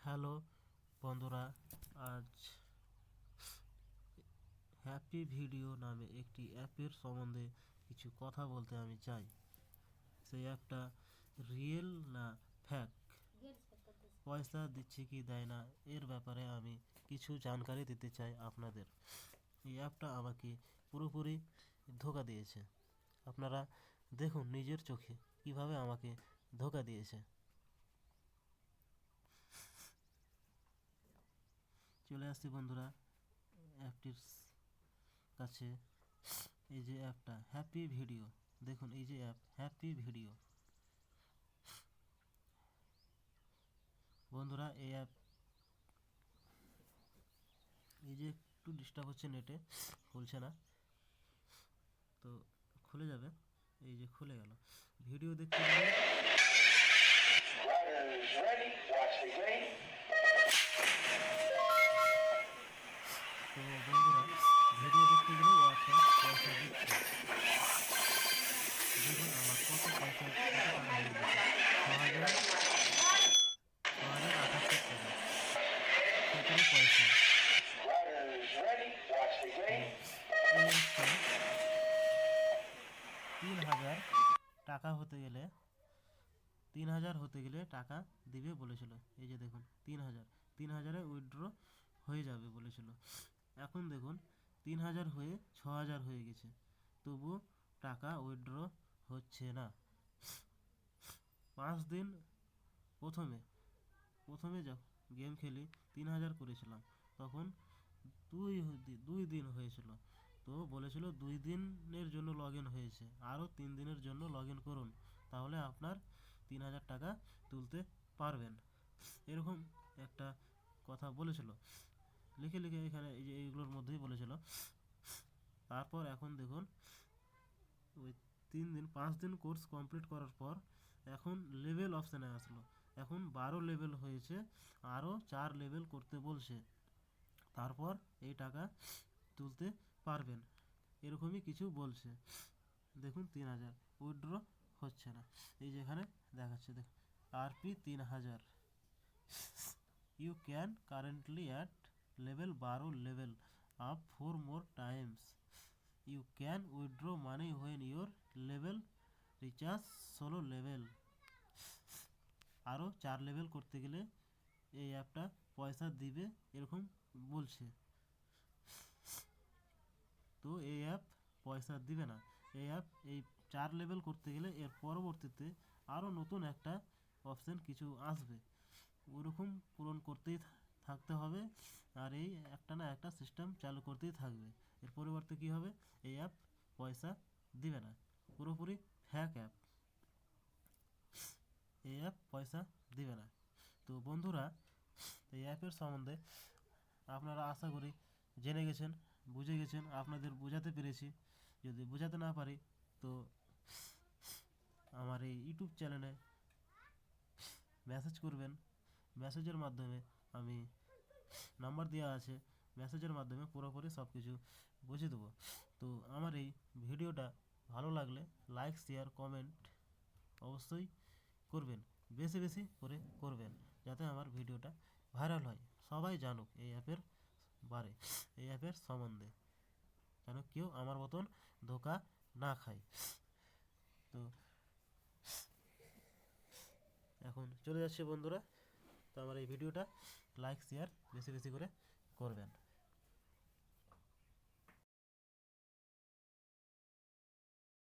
Hello বন্ধুরা, আজ happy video নামে একটি অ্যাপের সম্বন্ধে কিছু কথা বলতে আমি চাই। সেই অ্যাপটা রিয়েল না ফ্যাক, পয়সা দিচ্ছে কি দেয় না, এর ব্যাপারে আমি কিছু জানকারি দিতে চাই আপনাদের। এই অ্যাপটা আমাকে পুরোপুরি ধোঁকা দিয়েছে। আপনারা দেখুন নিজের চোখে কিভাবে আমাকে ধোঁকা দিয়েছে। চলে আসছি বন্ধুরা অ্যাপটির কাছে। এই যে অ্যাপটা হ্যাপি ভিডিও, দেখুন এই যে অ্যাপ হ্যাপি ভিডিও। বন্ধুরা এই অ্যাপ, এই যে একটু ডিস্টার্ব হচ্ছে, নেটে খুলছে না, তো খুলে যাবে। এই যে খুলে গেল। ভিডিও দেখতে গেলে তো বন্ধুরা ভিডিও দেখতে গেলে এই অ্যাপটা পয়সা দিচ্ছে। দেখুন আমার কত পয়সা, কত টাকা হয়ে গেছে, 6,078 টাকা, 17 পয়সা। এই অ্যাপটা 3,000 টাকা হতে গেলে 3,000 হতে গেলে টাকা দিবে বলেছিল। এই যে দেখুন 3,000 উইথড্র হয়ে যাবে বলেছিল। এখন দেখুন 3,000 হয়ে 6,000 হয়ে গেছে, তবু টাকা উইথড্র হচ্ছে না। 5 দিন প্রথমে প্রথমে গেম খেলি 3,000 করেছিলাম, তখন দুই দিন হয়েছিল, তো বলেছিল 2 দিনের জন্য লগ ইন হয়েছে, আরও 3 দিনের জন্য লগ ইন করুন, তাহলে আপনার 3,000 টাকা তুলতে পারবেন, এরকম একটা কথা বলেছিল। লিখে লিখে এখানে এই যে এইগুলোর মধ্যেই বলেছিল। তারপর এখন দেখুন ওই 5 দিন কোর্স কমপ্লিট করার পর এখন লেভেল অপশানে আসলো। এখন 12 লেভেল হয়েছে, আরও 4 লেভেল করতে বলছে, তারপর এই টাকা তুলতে পারবেন, এরকমই কিছু বলছে। দেখুন 3,000 উইথড্র হচ্ছে না। এই যেখানে দেখাচ্ছে, দেখুন RP 3,000, you can currently at level 12 level up 4 more times, you can withdraw money when your level recharge 16 level. আরও 4 লেভেল করতে গেলে এই অ্যাপটা পয়সা দিবে, এরকম বলছে। তো এই অ্যাপ পয়সা দিবে না। এই অ্যাপ এই 4 লেভেল করতে গেলে এর পরবর্তীতে আরও নতুন একটা অপশান কিছু আসবে, ওরকম পূরণ করতেই থাকতে হবে, আর এই একটা না একটা সিস্টেম চালু করতেই থাকবে। এর পরিবর্তে কী হবে, এই অ্যাপ পয়সা দিবে না, পুরোপুরি ফ্যাক অ্যাপ, এই অ্যাপ পয়সা দিবে না। তো বন্ধুরা এই অ্যাপের সম্বন্ধে আপনারা আশা করি জেনে গেছেন, বুঝে গেছেন, আপনাদের বোঝাতে পেরেছি। যদি বোঝাতে না পারি তো আমার এই ইউটিউব চ্যানেলে মেসেজ করবেন, মেসেজের মাধ্যমে আমি নাম্বার দেওয়া আছে, মেসেজের মাধ্যমে পুরোপুরি সব কিছু বুঝিয়ে দেবো। তো আমার এই ভিডিওটা ভালো লাগলে লাইক শেয়ার কমেন্ট অবশ্যই করবেন, বেশি বেশি করে করবেন, যাতে আমার ভিডিওটা ভাইরাল হয়, সবাই জানুক এই অ্যাপের বারে, এই অ্যাপের সম্বন্ধে, যেন কেউ আমার মতন ধোকা না খায়। তো এখন চলে যাচ্ছে বন্ধুরা, তো আমার এই ভিডিওটা লাইক শেয়ার বেশি বেশি করে করবেন।